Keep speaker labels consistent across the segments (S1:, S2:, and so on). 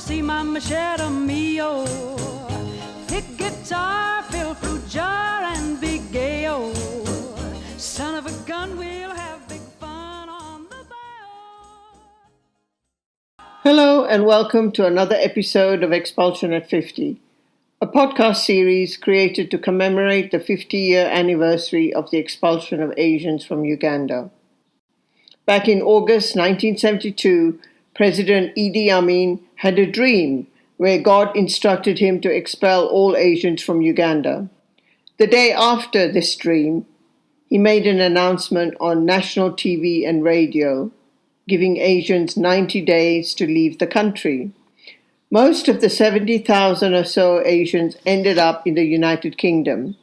S1: see Mama Shadow Mio. Pick guitar, fill fruit jar, and be gay-o. Son of a gun, we'll have big fun on the bayou.
S2: Hello and welcome to another episode of Expulsion at 50, a podcast series created to commemorate the 50-year anniversary of the expulsion of Asians from Uganda. Back in August 1972, President Idi Amin had a dream where God instructed him to expel all Asians from Uganda. The day after this dream, he made an announcement on national TV and radio, giving Asians 90 days to leave the country. Most of the 70,000 or so Asians ended up in the United Kingdom.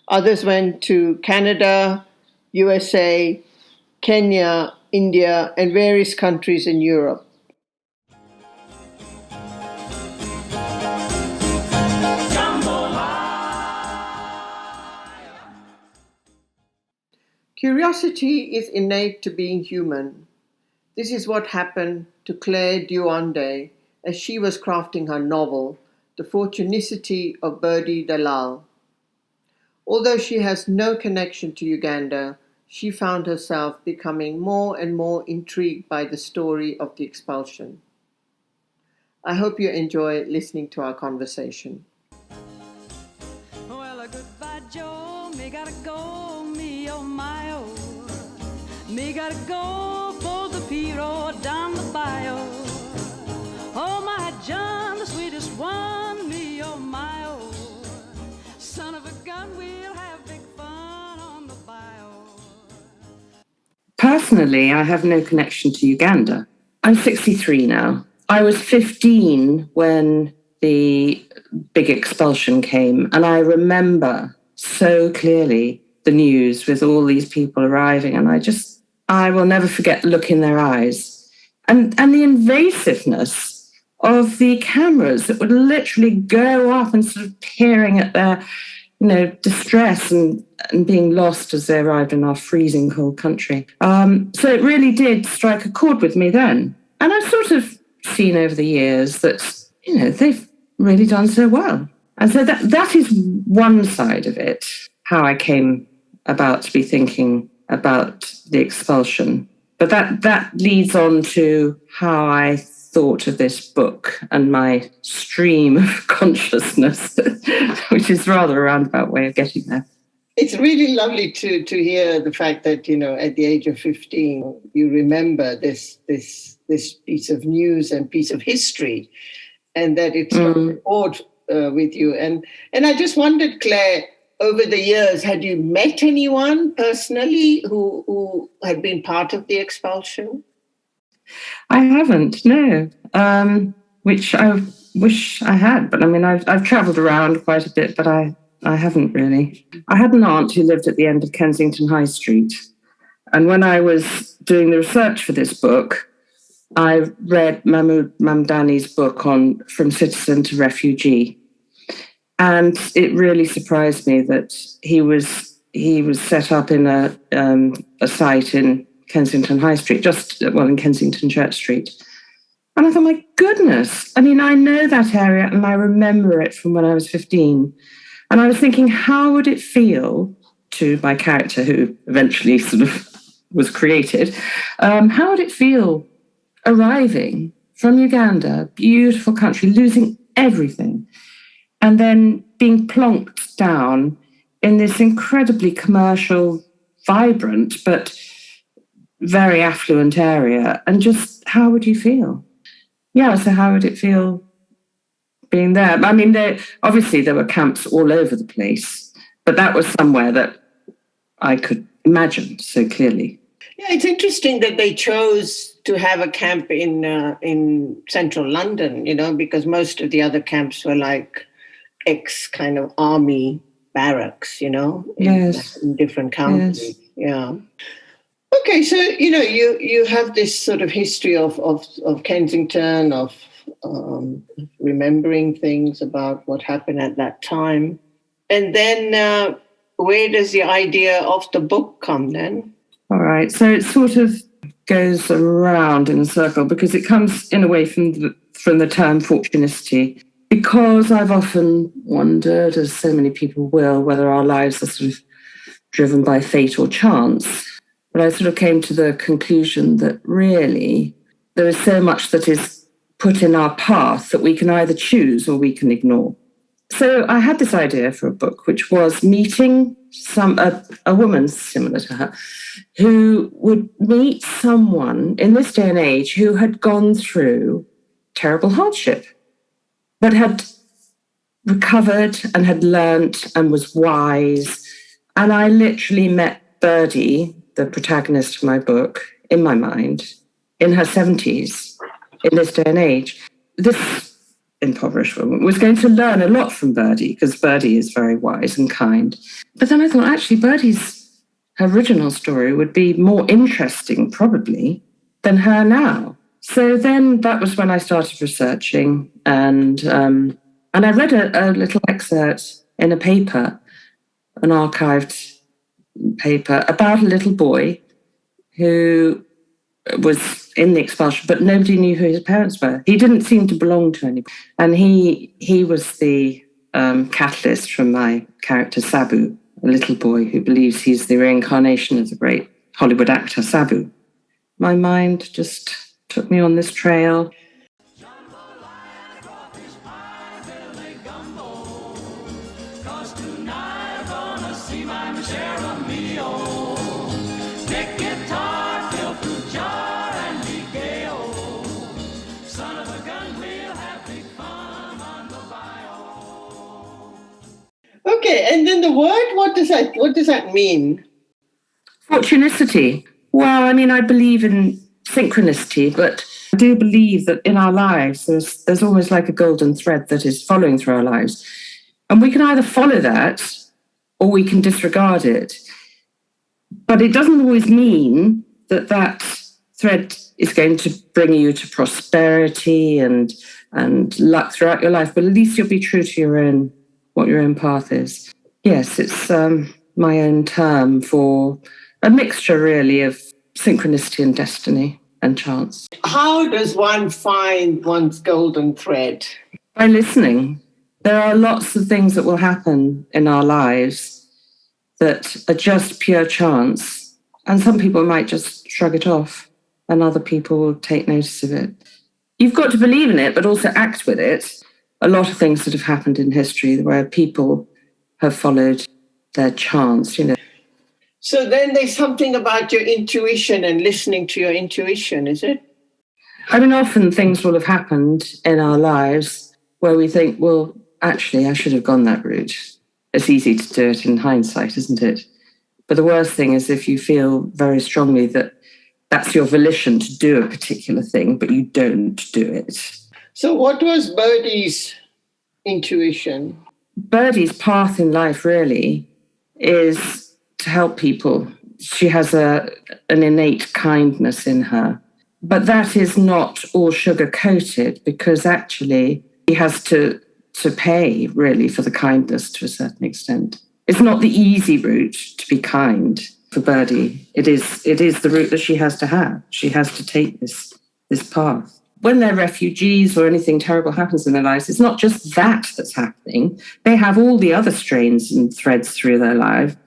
S2: Others went to Canada, USA, Kenya, India, and various countries in Europe. Curiosity is innate to being human. This is what happened to Claire Duende as she was crafting her novel, The Fortunicity of Birdie Dalal. Although she has no connection to Uganda, she found herself becoming more and more intrigued by the story of the expulsion. I hope you enjoy listening to our conversation.
S1: Well, goodbye, Joe. Me gotta go, me oh my oh. Me gotta go, pull the Piro down the bayou. Oh my John, the sweetest one, me oh my oh. Son of a gun, we'll have big fun on the bayou.
S3: Personally, I have no connection to Uganda. I'm 63 now. I was 15 when the big expulsion came, and I remember so clearly the news with all these people arriving, and I will never forget the look in their eyes and the invasiveness of the cameras that would literally go up and sort of peering at their distress and being lost as they arrived in our freezing cold country. So it really did strike a chord with me then. And I've sort of seen over the years that, they've really done so well. And so that is one side of it, how I came about to be thinking about the expulsion. But that leads on to how I thought of this book and my stream of consciousness, which is rather a roundabout way of getting there.
S2: It's really lovely to hear the fact that, at the age of 15, you remember this piece of news and piece of history, and that it's on with you. And I just wondered, Claire, over the years, had you met anyone personally who had been part of the expulsion?
S3: I haven't, no, which I wish I had. But I mean, I've travelled around quite a bit, but I haven't really. I had an aunt who lived at the end of Kensington High Street. And when I was doing the research for this book, I read Mahmoud Mamdani's book on From Citizen to Refugee. And it really surprised me that he was set up in a site in Kensington High Street, in Kensington Church Street. And I thought, my goodness, I mean, I know that area and I remember it from when I was 15. And I was thinking, how would it feel to my character, who eventually sort of was created, how would it feel arriving from Uganda, beautiful country, losing everything, and then being plonked down in this incredibly commercial, vibrant, but very affluent area? And just how would you feel? Yeah, so how would it feel being there? I mean, obviously there were camps all over the place, but that was somewhere that I could imagine so clearly.
S2: Yeah, it's interesting that they chose to have a camp in central London, because most of the other camps were like kind of army barracks, in different counties. Yes. Yeah. Okay, so you have this sort of history of Kensington, of remembering things about what happened at that time, and then where does the idea of the book come then?
S3: All right, so it sort of goes around in a circle because it comes in a way from from the term Fortunicity, because I've often wondered, as so many people will, whether our lives are sort of driven by fate or chance. But I sort of came to the conclusion that really there is so much that is put in our path that we can either choose or we can ignore. So I had this idea for a book, which was meeting a woman similar to her, who would meet someone in this day and age who had gone through terrible hardship, but had recovered and had learnt and was wise. And I literally met Birdie, the protagonist of my book, in my mind, in her 70s, in this day and age. This impoverished woman was going to learn a lot from Birdie, because Birdie is very wise and kind. But then I thought, actually, her original story would be more interesting, probably, than her now. So then that was when I started researching, and I read a little excerpt in a paper, an archived paper, about a little boy who was in the expulsion, but nobody knew who his parents were. He didn't seem to belong to anybody. And he was the catalyst from my character Sabu, a little boy who believes he's the reincarnation of the great Hollywood actor Sabu. My mind just took me on this trail.
S2: Okay, and then the word, what does that mean?
S3: Fortunicity. Well, I mean, I believe in synchronicity, but I do believe that in our lives, there's almost like a golden thread that is following through our lives. And we can either follow that or we can disregard it. But it doesn't always mean that that thread is going to bring you to prosperity and luck throughout your life, but at least you'll be true to what your own path is. Yes, it's my own term for a mixture, really, of synchronicity and destiny and chance.
S2: How does one find one's golden thread?
S3: By listening. There are lots of things that will happen in our lives that are just pure chance, and some people might just shrug it off, and other people will take notice of it. You've got to believe in it, but also act with it. A lot of things that have happened in history where people have followed their chance,
S2: So then there's something about your intuition and listening to your intuition, is it?
S3: I mean, often things will have happened in our lives where we think, well, actually, I should have gone that route. It's easy to do it in hindsight, isn't it? But the worst thing is if you feel very strongly that that's your volition to do a particular thing, but you don't do it.
S2: So what was Birdie's intuition?
S3: Birdie's path in life really is to help people. She has an innate kindness in her. But that is not all sugar-coated, because actually he has to pay really for the kindness to a certain extent. It's not the easy route to be kind for Birdie. It is the route that she has to have. She has to take this path. When they're refugees or anything terrible happens in their lives, it's not just that that's happening. They have all the other strains and threads through their life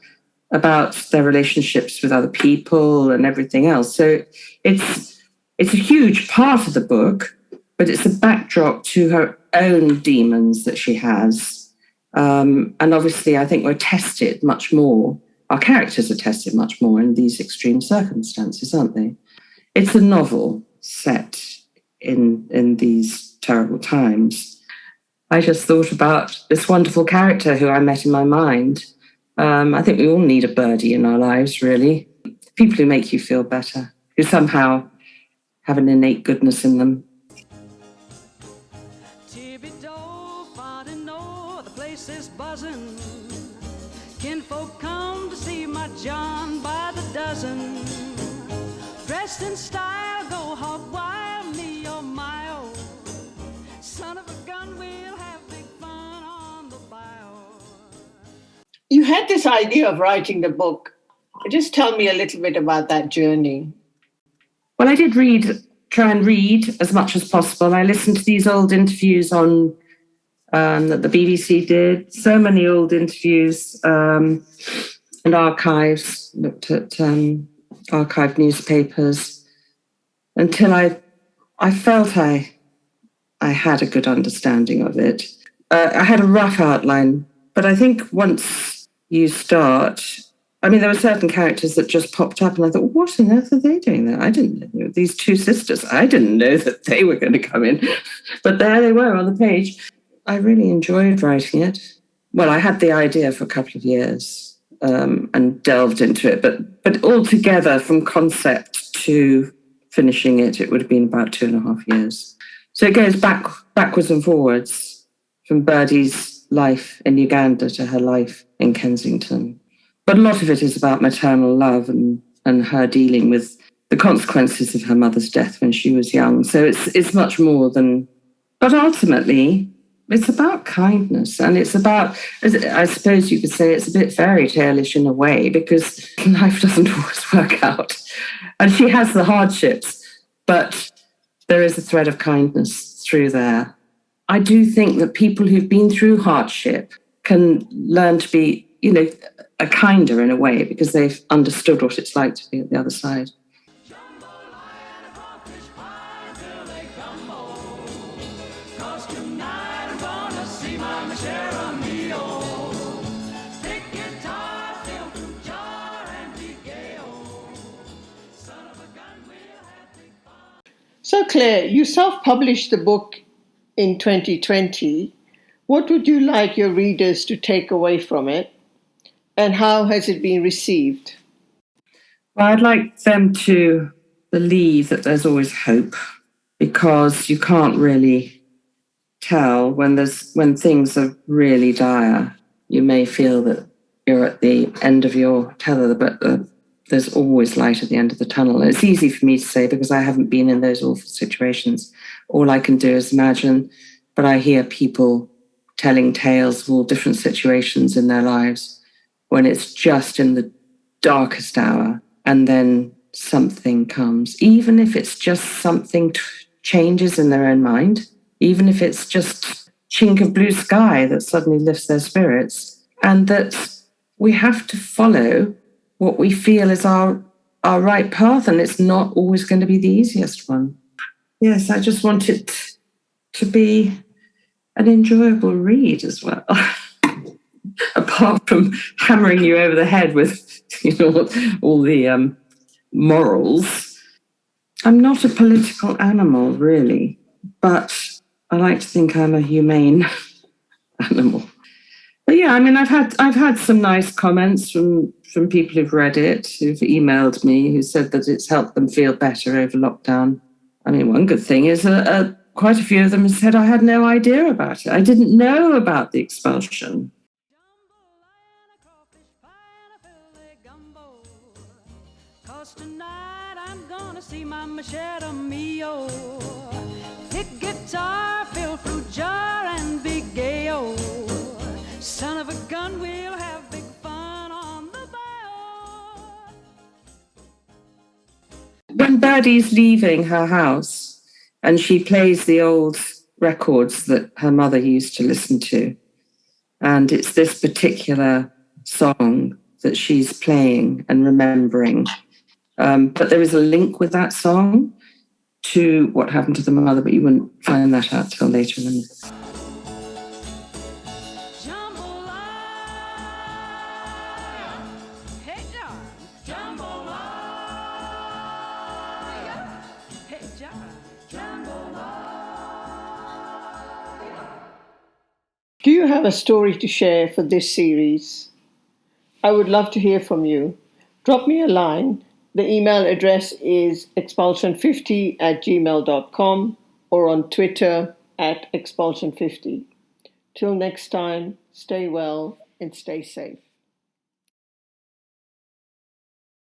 S3: about their relationships with other people and everything else. So it's a huge part of the book, but it's a backdrop to her own demons that she has. And obviously, I think we're tested much more. Our characters are tested much more in these extreme circumstances, aren't they? It's a novel set in these terrible times. I just thought about this wonderful character who I met in my mind. I think we all need a Birdie in our lives, really. People who make you feel better, who somehow have an innate goodness in them.
S1: The place is buzzing. Kinfolk come to see my John by the dozen. Dressed in style, go hog wild, me oh my oh. Son of a gun, we'll have big fun on the bio.
S2: You had this idea of writing the book. Just tell me a little bit about that journey.
S3: Well, I did read try and read as much as possible. I listened to these old interviews on that the BBC did. So many old interviews and archives. Looked at archived newspapers until I felt I had a good understanding of it. I had a rough outline, but I think once you start, I mean, there were certain characters that just popped up, and I thought, what on earth are they doing there? I didn't know. These two sisters, I didn't know that they were going to come in. But there they were on the page. I really enjoyed writing it. Well, I had the idea for a couple of years and delved into it, but altogether, from concept to finishing it, it would have been about 2.5 years. So it goes backwards and forwards from Birdie's life in Uganda to her life in Kensington. But a lot of it is about maternal love and her dealing with the consequences of her mother's death when she was young. So it's much more than... But ultimately, it's about kindness, and it's about, I suppose you could say, it's a bit fairy tale-ish in a way, because life doesn't always work out. And she has the hardships, but there is a thread of kindness through there. I do think that people who've been through hardship can learn to be, a kinder in a way, because they've understood what it's like to be at the other side.
S2: So Claire, you self-published the book in 2020. What would you like your readers to take away from it? And how has it been received?
S3: Well, I'd like them to believe that there's always hope, because you can't really tell when things are really dire. You may feel that you're at the end of your tether, but there's always light at the end of the tunnel. And it's easy for me to say because I haven't been in those awful situations. All I can do is imagine, but I hear people telling tales of all different situations in their lives when it's just in the darkest hour, and then something comes, even if it's just something changes in their own mind, even if it's just chink of blue sky that suddenly lifts their spirits, and that we have to follow what we feel is our right path, and it's not always going to be the easiest one. Yes, I just want it to be an enjoyable read as well. Apart from hammering you over the head with, all the morals. I'm not a political animal, really, but I like to think I'm a humane animal. But yeah, I mean, I've had some nice comments from people who've read it, who've emailed me, who said that it's helped them feel better over lockdown. I mean, one good thing is quite a few of them said I had no idea about it. I didn't know about the expulsion.
S1: Tonight I'm gonna see my machete mio. Hit guitar, fill fruit jar, and be gay. Oh, son of a gun, we'll have big fun on the bayou.
S3: When Birdie's leaving her house and she plays the old records that her mother used to listen to, and it's this particular song that she's playing and remembering. But there is a link with that song to what happened to the mother, but you wouldn't find that out till later.
S2: Do you have a story to share for this series? I would love to hear from you. Drop me a line. The email address is expulsion50@gmail.com or on Twitter @expulsion50. Till next time, stay well and stay safe.